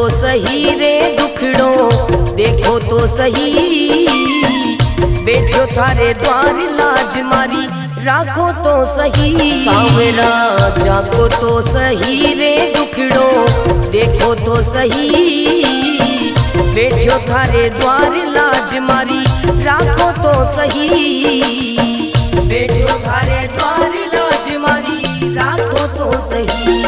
तो सही रे दुखड़ो, देखो तो सही बैठो थारे द्वार लाज मारी, राखो तो सही सांवरा जाको तो सही रे दुखड़ो, देखो तो सही बैठो थारे द्वार लाज मारी, राखो तो सही बैठो थारे द्वार लाज मारी, राखो तो सही।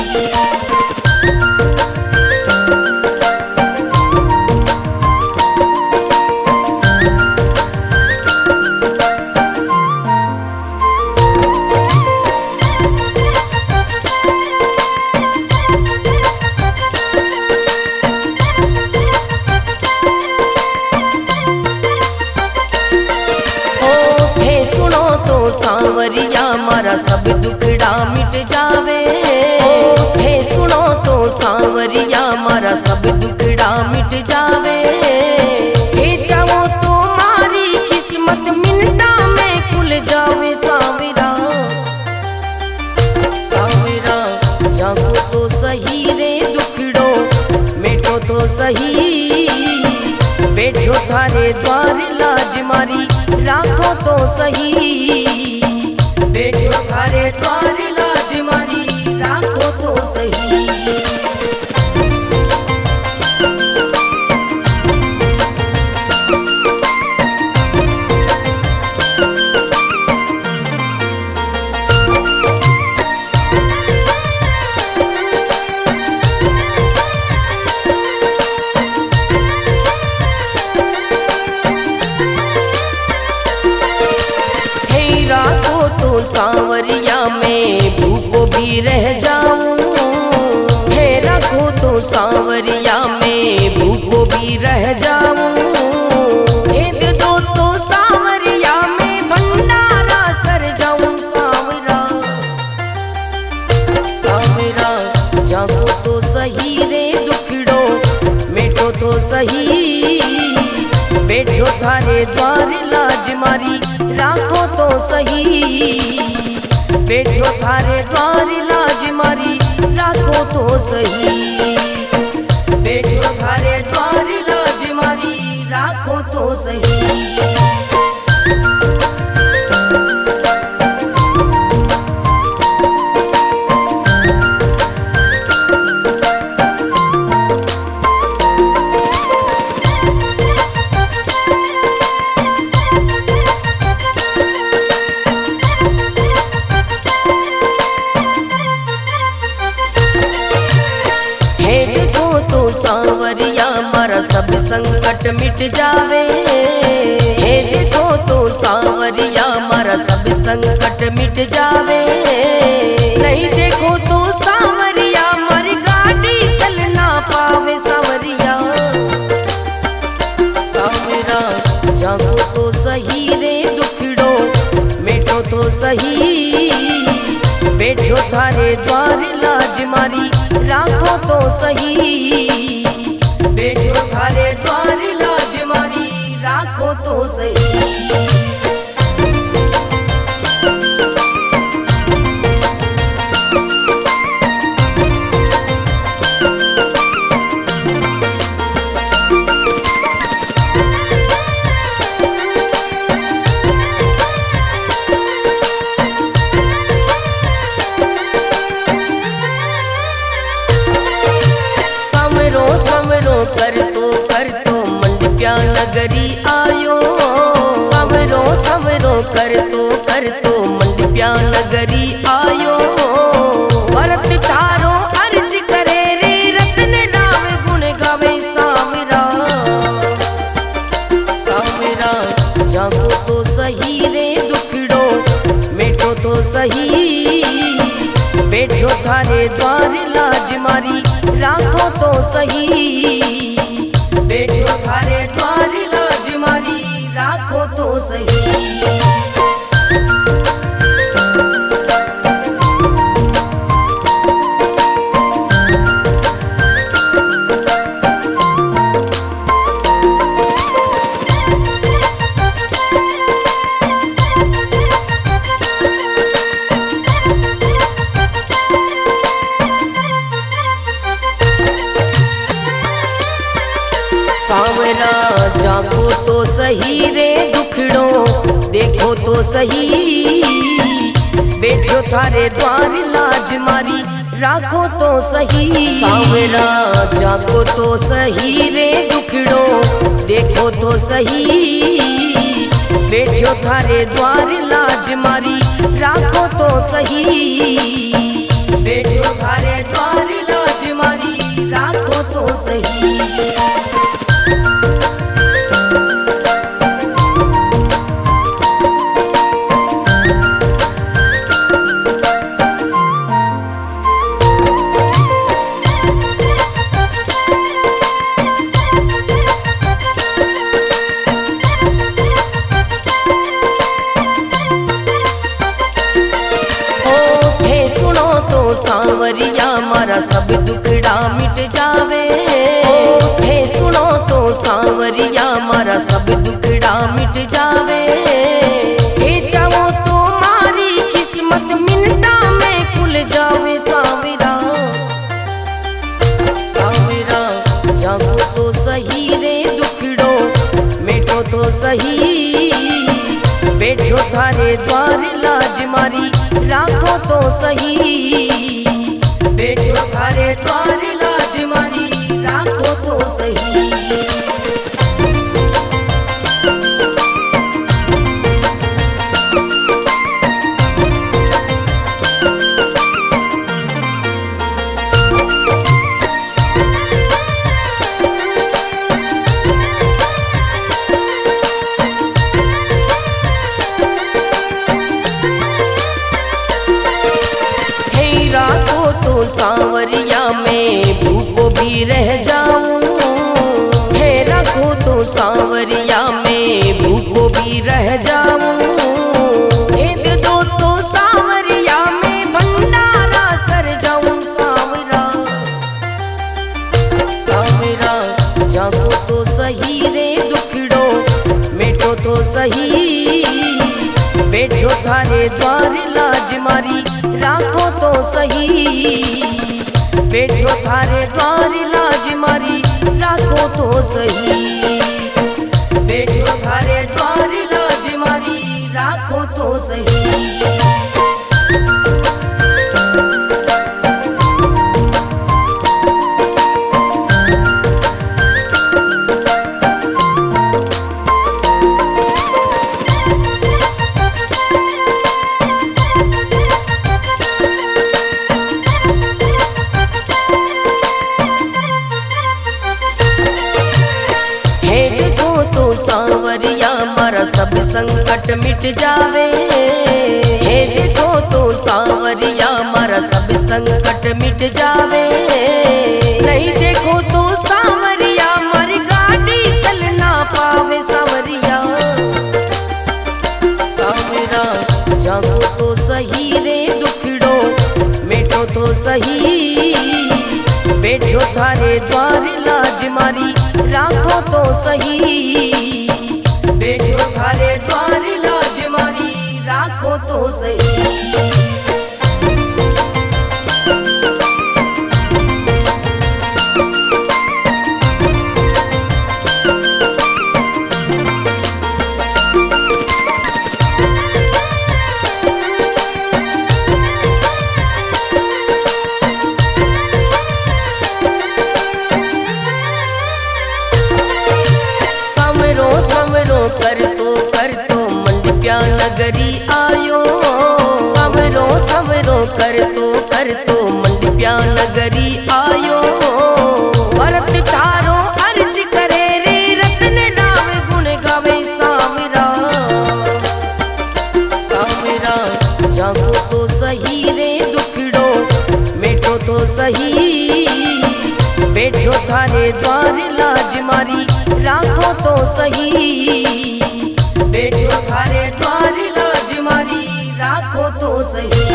सांवरिया मारा सब दुखड़ा मिट जावे, थे सुनो तो सांवरिया मारा सब दुखड़ा मिट जावे, थे चाहो तो मारी किस्मत मिनटा में खुल जावे सांवरा, सांवरा जागो तो सही रे दुखड़ो, मिटो तो सही बैठो थारे द्वार लाज मारी, राखो तो सही बैठो थारे द्वार लाज मारी, राखो तो सही। सांवरिया में भूखो भी रह जाऊं, थे रखो तो सांवरिया में भूखो भी रह जाऊं, भेद दो तो सांवरिया में भंडारा कर जाऊं सांवरा, सांवरा जागो तो सही रे दुखड़ो, मिटो तो सही बैठो थारे द्वार लाज मारी, राखो तो सही बैठो थारे द्वार लाज मारी, राखो तो सही बैठो थारे द्वार लाज मारी, राखो तो सही। सांवरिया मारा सब संकट मिट जावे, हे देखो तो सांवरिया मारा सब संकट मिट जावे, नहीं देखो तो सांवरिया मारी गाड़ी चल ना पावे सांवरिया, सांवरा जागो तो सही रे दुखड़ो, मिटो तो सही बैठो थारे द्वार लाज मारी, राखो तो सही बैठो थारे द्वार लाज मारी, राखो तो सही। कर तो मंडप्या नगरी आयो, सवरो सवरो कर तो मंडप्या नगरी आयो, भरत थारो अर्ज करे रे रतन राव गुण गावे सांवरा, सांवरा जागो तो सही रे दुखड़ो, मिटो तो सही बैठो थारे द्वार लाज मारी, राखो तो सही बैठो थारे द्वार लाज मारी, राखो तो सही। सही रे दुखड़ो देखो तो सही, बैठो थारे द्वार लाज मारी राखो तो सही। सांवरा जागो तो सही रे दुखड़ो देखो तो सही, बैठो थारे द्वार लाज मारी राखो तो सही, बैठो थारे द्वार लाज मारी राखो तो सही। सांवरिया मारा सब दुखड़ा मिट जावे, हे सुनो तो सांवरिया मारा सब दुखड़ा मिट जावे, हे चाहो तो मारी किस्मत मिनटा में खुल जावे। सांवरा सांवरा जागो तो सही रे दुखड़ो मिटो तो सही, बैठो थारे द्वार लाज मारी राखो तो सही, बैठो थारे द्वार लाज मारी राखो तो सही। सांवरिया में भूखो भी रह जाऊं, हे रखो तो सांवरिया में भूखो भी रह जाऊं, हे दे दो तो सांवरिया में भंडारा कर जाऊं। सांवरा सांवरा जागो तो सही रे दुखड़ो मिटो तो सही, बैठो थारे द्वार लाज मारी राखो तो सही, बैठो थारे द्वार लाज मारी राखो तो सही, बैठो थारे द्वार लाज मारी राखो तो सही। सांवरिया मारा सब संकट मिट जावे, हे देखो तो सांवरिया मारा सब संकट मिट जावे, नहीं देखो तो सांवरिया मारी गाड़ी चल ना पावे। सांवरिया सांवरा जागो तो सही रे दुखड़ो मिटो तो सही, बैठो थारे द्वार लाज मारी राखो तो सही, बैठो थारे द्वार लाज मारी राखो तो सही। कर तो मंडप्या नगरी आयो, समरो समरो कर तो मंडप्या नगरी आयो, भरत तारो अर्ज करे रे रत्न नाम गुण गावे। सांवरा सांवरा जागो तो सही रे दुखड़ो मिटो तो सही, बैठो थारे द्वार लाज मारी राखो तो सही, बैठो थारे द्वार लाज मारी राखो तो सही।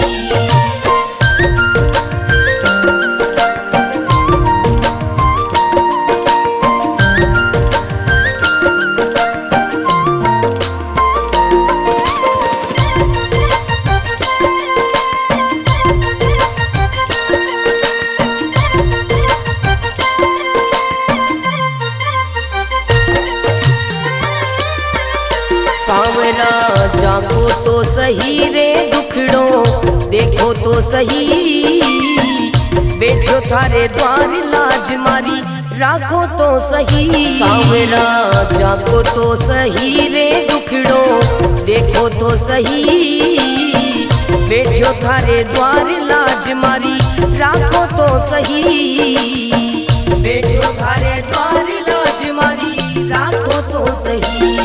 सांवरा जागो तो सही रे दुखड़ो देखो तो सही, बैठो थारे द्वार लाज मारी राखो तो सही। सांवरा जागो तो सही रे दुखड़ो देखो तो सही, बैठो थारे द्वार लाज मारी राखो तो सही, बैठो थारे द्वार लाज मारी राखो तो सही।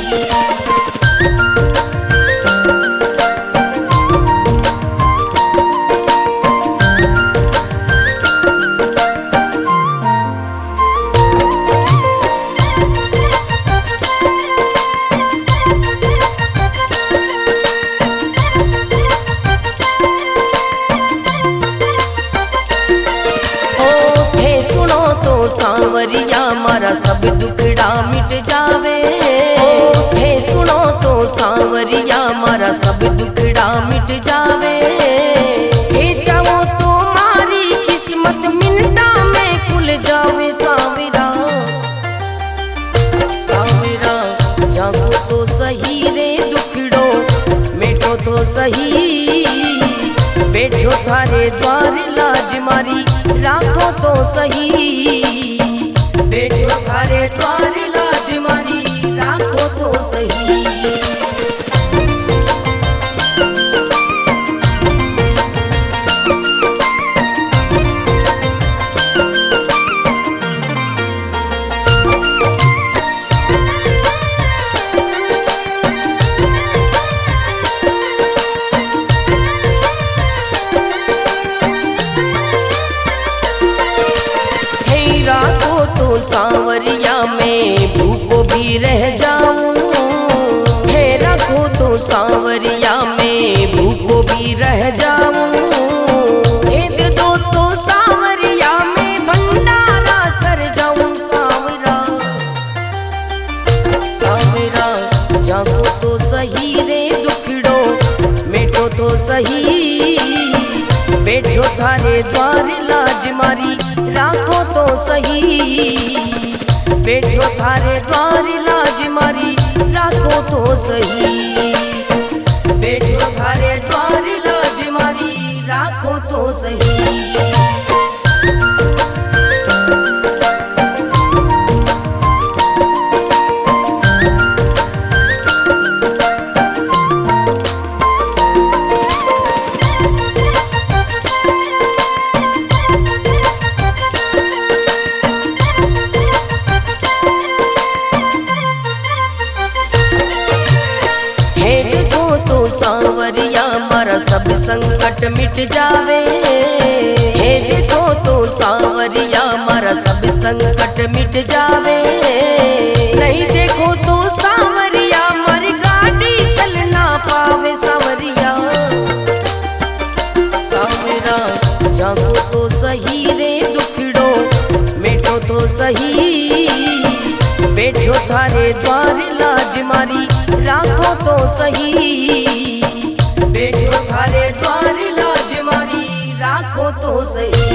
सांवरिया मारा सब दुखड़ा मिट जावे, थे सुनो तो सांवरिया मारा सब दुखड़ा मिट जावे, थे चाहो तो मारी किस्मत मिनटा में खुल जावे। सांवरा सांवरा जागो तो सही रे दुखड़ो मिटो तो सही, बैठो थारे द्वार लाज मारी राखो तो सही, बैठो थारे द्वार लाज मारी राखो तो सही। राखो तो सांवरिया में भूखो भी रह जाऊं, थे रखो तो सांवरिया में भूखो भी रह जाऊं, भेद दो तो सांवरिया में भंडारा कर जाऊं। सांवरा सांवरा जागो तो सही रे दुखड़ो मिटो तो सही, बैठो थारे द्वार लाज मारी राखो तो सही, बैठो थारे द्वार लाज मारी राखो तो सही, बैठो थारे द्वार लाज मारी राखो तो सही। सांवरिया मारा सब संकट मिट जावे, हे देखो तो सांवरिया मारा सब संकट मिट जावे, नहीं देखो तो सांवरिया मारी गाड़ी चल ना पावे। सांवरिया सांवरा जागो तो सही रे दुखड़ो मिटो तो सही, बैठो थारे द्वार लाज मारी राखो तो सही, बैठो थारे द्वार लाज मारी राखो तो सही।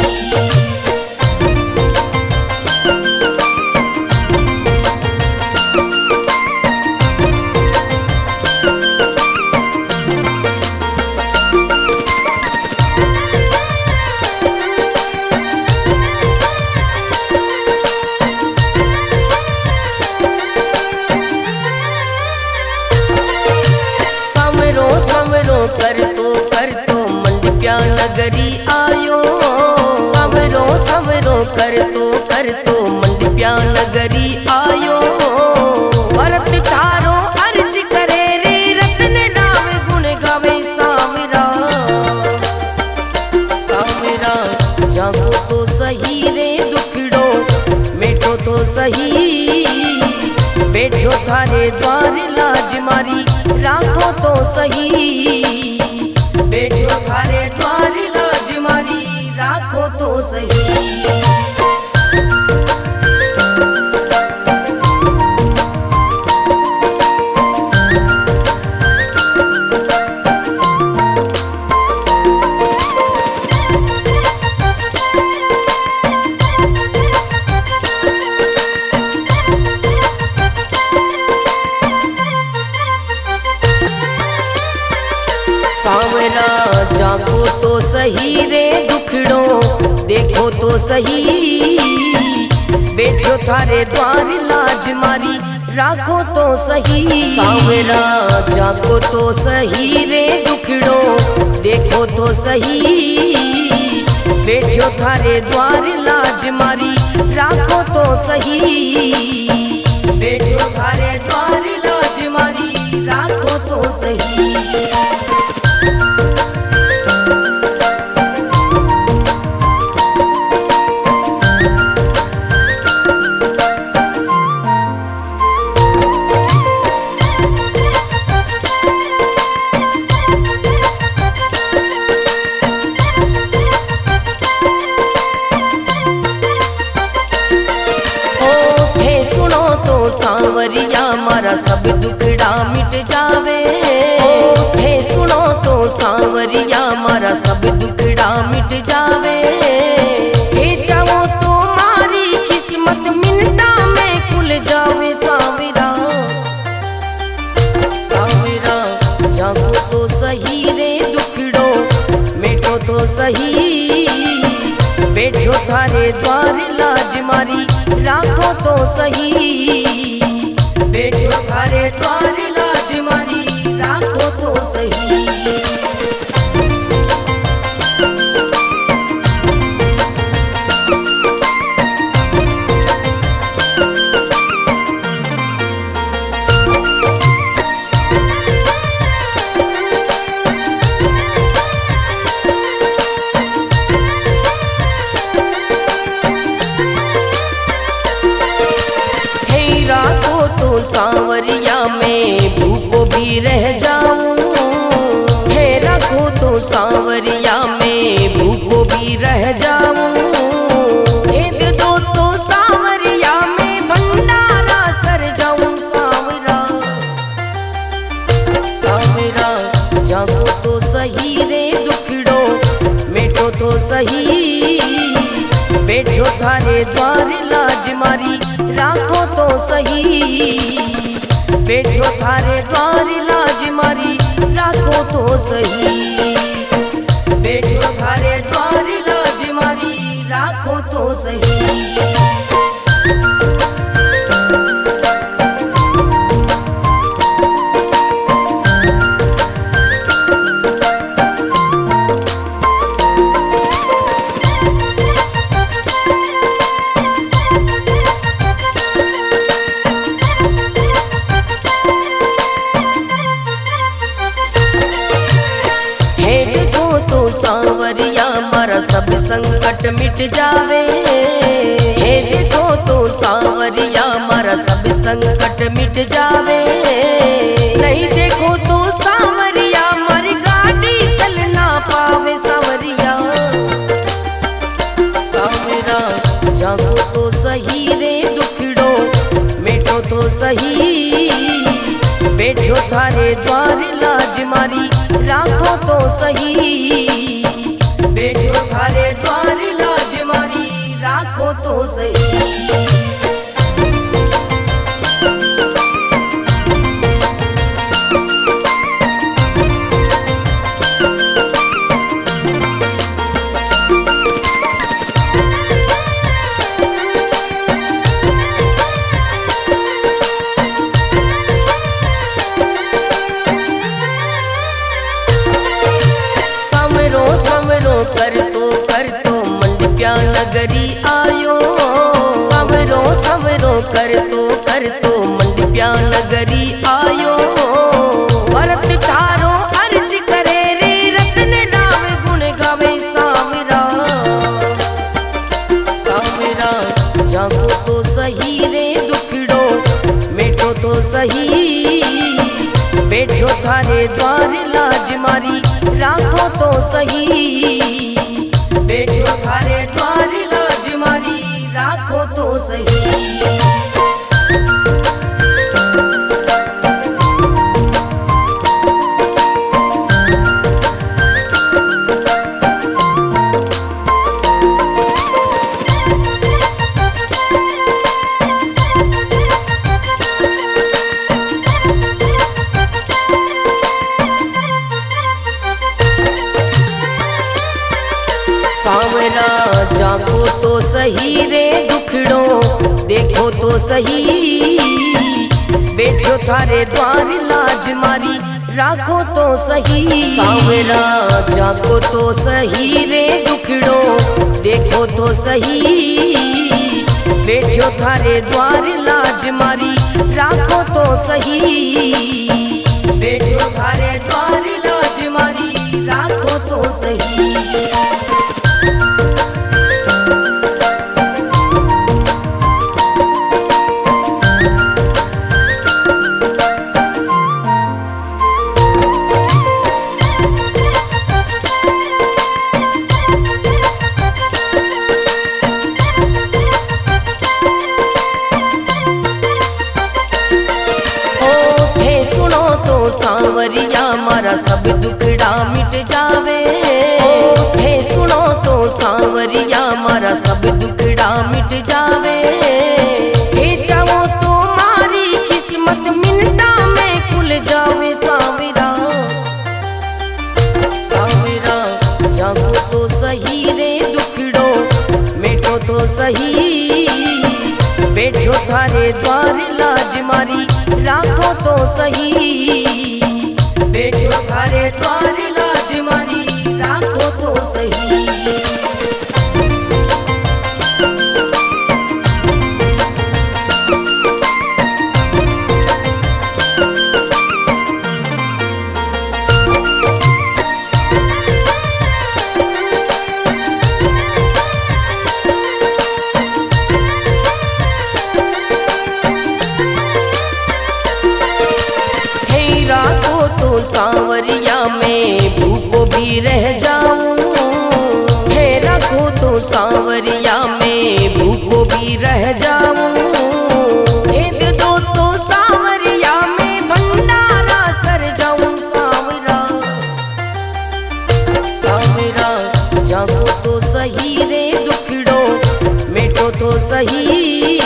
कर तो मंडप्या नगरी आयो, सवरो सवरो कर तो मंडप्या नगरी आयो, भरत थारो अर्ज करे रे रतन राम गुण गावे। सांवरा सांवरा जागो तो सही रे दुखड़ो मिटो तो सही, बैठो थारे द्वार लाज मारी राखो तो सही, बैठो थारे द्वार लाज मारी राखो तो सही। सांवरा जागो तो सही रे दुखड़ो देखो तो सही, बैठो थारे द्वार लाज मारी राखो तो सही। सांवरा जागो तो सही रे दुखड़ो देखो तो सही, बैठो थारे द्वार लाज मारी राखो तो सही, बैठो थारे द्वार लाज मारी राखो तो सही। सांवरिया मारा सब दुखड़ा मिट जावे, थे सुनो तो सांवरिया मारा सब दुखड़ा मिट जावे, थे चाहो तो मारी किस्मत मिनटा में खुल जावे। सांवरा सांवरा जागो तो सही रे दुखड़ो मिटो तो सही, बैठो थारे द्वार लाज मारी राखो तो सही, बैठो थारे द्वार लाज मारी राखो तो सही। सांवरिया में भूखो भी रह जाऊं, थे रखो तो सांवरिया में भूखो भी रह जाऊं, दे दो तो सांवरिया में भंडारा कर जाऊं। सांवरा सांवरा जागो तो सही रे दुखड़ो मिटो तो सही, बैठो थारे द्वार लाज मारी राखो तो सही, बैठो थारे द्वार लाज मारी राखो तो सही, बैठो थारे द्वार लाज मारी राखो तो सही। सांवरिया मारा सब संकट मिट जावे, हे देखो तो सांवरिया मारा सब संकट मिट जावे, नहीं देखो तो सांवरिया मारी गाड़ी चल ना पावे। सांवरिया सांवरा जागो तो सही रे दुखड़ो मिटो तो सही, बैठो थारे द्वार लाज मारी राखो तो सही, बैठो थारे द्वार लाज मारी राखो तो सही। कर तो मंडप्या नगरी आयो, सवरो सवरो कर तो मंडप्या नगरी आयो, भरत थारो अर्ज करे रे रत्न राम गुण गावे। सांवरा सांवरा जागो तो सही रे दुखड़ो मिटो तो सही, बैठो थारे द्वार लाज मारी राखो तो सही, बैठो थारे द्वार लाज मारी राखो तो सही। सावरा जागो तो सही रे दुखड़ो देखो तो सही, बैठो थारे द्वार लाज मारी राखो तो सही। सावरा जागो तो सही रे दुखड़ो देखो तो सही, बैठो थारे द्वार लाज मारी राखो तो सही, बैठो थारे द्वार लाज मारी राखो तो सही। सावरिया मारा सब दुखड़ा मिट जावे, हे सुनो तो सावरिया मारा सब दुखड़ा मिट जावे, हे चाहो तो मारी किस्मत मिनटा में खुल जावे। सावरा सावरा जागो तो सही रे दुखड़ो मिटो तो सही, बैठो थारे द्वार लाज मारी राखो तो सही, बैठो थारे द्वार लाज मारी राखो तो सही। सावरिया में भूखो भी रह जाऊं, हे रखो तो सावरिया में भूखो भी रह जाऊं, हे दे दो तो सावरिया में भंडारा कर जाऊं। सावरा सावरा जागो तो सही रे दुखड़ो मिटो तो सही,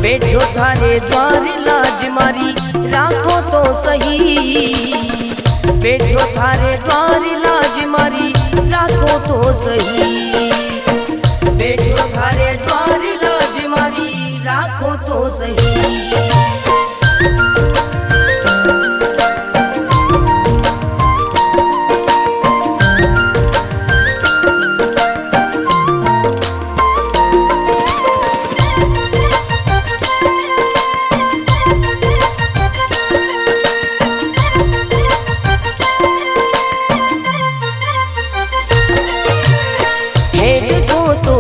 बैठो थारे द्वार लाज मारी राखो तो सही, बैठो थारे द्वार लाज मारी राखो तो सही, बैठो थारे द्वार लाज मारी राखो तो सही।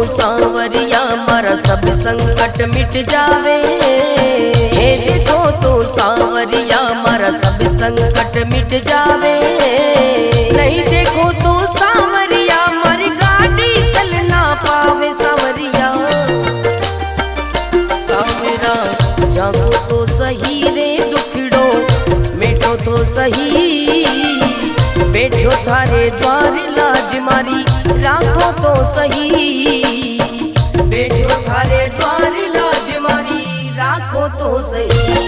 सावरिया मारा सब संकट मिट जावे, हे देखो तो सावरिया मारा सब संकट मिट जावे, नहीं देखो तो सावरिया मारी गाड़ी चल ना पावे। सावरिया सावरा जागो तो सही रे दुखड़ो मिटो तो सही, बैठो थारे द्वार लाज मारी राखो तो सही, बैठो थारे द्वार लाज मारी राखो तो सही।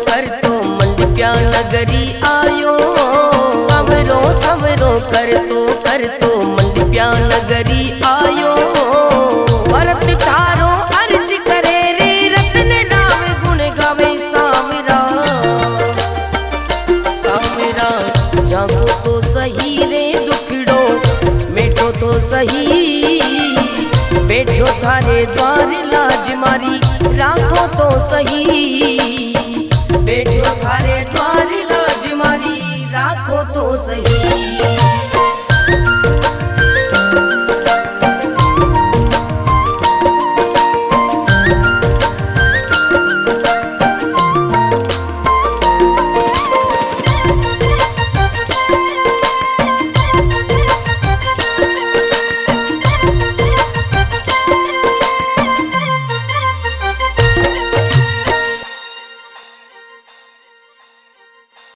कर तो मंडप्या नगरी आयो, सवरो सवरो कर तो मंडप्या नगरी आयो, भरत थारो अर्ज करे रे रत्न राव गुण गावे। सावरा सावरा जागो तो सही रे दुखड़ो मिटो तो सही, बैठो थारे द्वार लाज मारी राखो तो सही, बैठो थारे द्वार लाज मारी राखो तो सही।